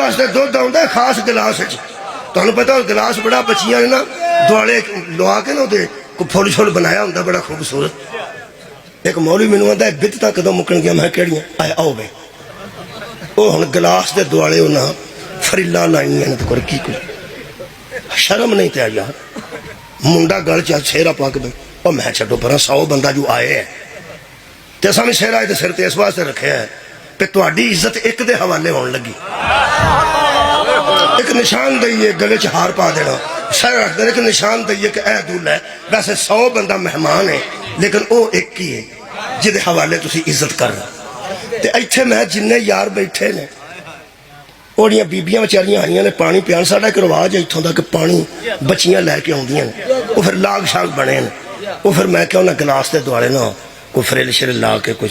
वास्ते दुध आउंदा खास गिलास च। तुहानूं पता गिलास बड़ा बच्चियां ने ना दुआले लवा के ना उहदे फुल शुल बनाया हुंदा बड़ा खूबसूरत। एक मौलवी मैनूं आंदा बिदतां कदों मुक्कण गया? मैं किहड़ियां? आए आओ बे वो हुण गिलास दे दुआले उन्हां फरीला लाइयां ने। तो की कोई शर्म नहीं ते यार? मुंडा गल च सेहरा पा के बे और मैं छड्डो पर 100 बंदा जो आए है ते असां भी सेहरा इहदे सिर ते इस वास्ते रखिया है कि तुहाडी इज्जत एक दे हवाले होण लगी। एक निशान दईए गले च हार पा देना सर रख देने, एक निशान दईए कि ऐ दूल्हा है। वैसे 100 बंदा मेहमान है लेकिन वो एक ही है जिहदे हवाले तुसी इज्जत कर रहे। ते इत्थे मैं जिन्ने यार बैठे ने ओड़ियां बीबियां बेचारियां आईयां ने पानी पियान। साडा एक रिवाज है इत्थों दा कि पानी बच्चियां लैके आउंदियां ने, वो फिर लाग शाग बने ने। वो फिर मैं क्या उन्हें गिलास के दुआले ना कोई फ्रिल शिल ला के कुछ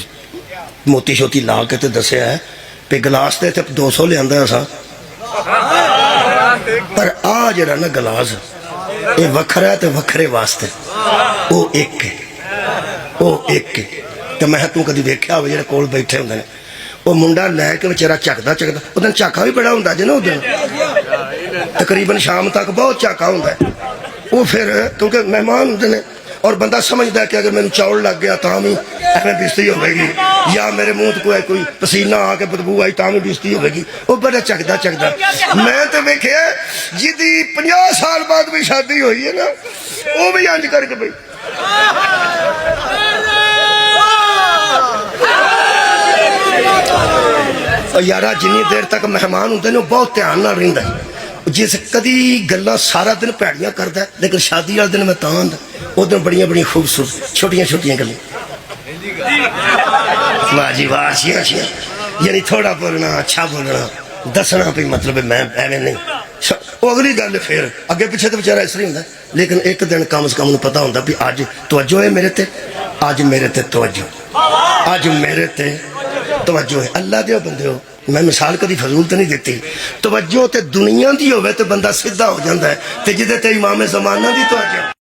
मोती शोती ला के तो दसिया है कि गिलास तो इतने 200 लिया असा, पर आ जरा ना गिलास ये वखरा है तो वखरे वास्ते वो एक है, वो एक है। तो मैं तू कभी वेख्या हो जो कोल बैठे होंगे ने वो मुंडा लैके बेचारा झकदा झकदा उस दिन झाका भी बड़ा होंगे जो ना उस दिन तकरीबन शाम तक बहुत झाका होंगे वो। फिर क्योंकि मेहमान होंगे ने और बंदा समझता है कि अगर मैंने चौल लग गया तो भी एवं बेइज्जती होगी, या मेरे मुंह तो कोई पसीना आके बदबू आई तो भी बेइज्जती होगी। वो बड़ा झकदा झकदा मैं तो वेख्या जिदी 50 साल बाद भी शादी हुई है ना वो भी इंज करके भाई यारा जिन्नी देर तक मेहमान होंगे बहुत ध्यान नाल रहिंदा है। जिस कदी गल्लां सारा दिन भैड़ियां करदा लेकिन शादी वाले दिन मैं तां आंदा उस दिन बड़ियां बड़ियां खूबसूरत छोटियां छोटियां गल्लां। वाह जी वाह, अच्छियां अच्छियां, यानी थोड़ा बोलना अच्छा बोलना दसना भी मतलब मैं एवं नहीं। वो अगली गल फिर अगे पिछे तो बेचारा इस तरह होंदा लेकिन एक दिन कम से कम पता होंदा भी अज तवज्जो है मेरे ते, अज मेरे ते तवज्जो, अज मेरे ते तवज्जो है। अल्लाह दे बंदे हो मैं मिसाल कभी फजूल तो नहीं देती। तवज्जो तो दुनिया की होवे तो बंदा सीधा हो जाता है, जिदे ते इमाम ज़माना की तवज्जो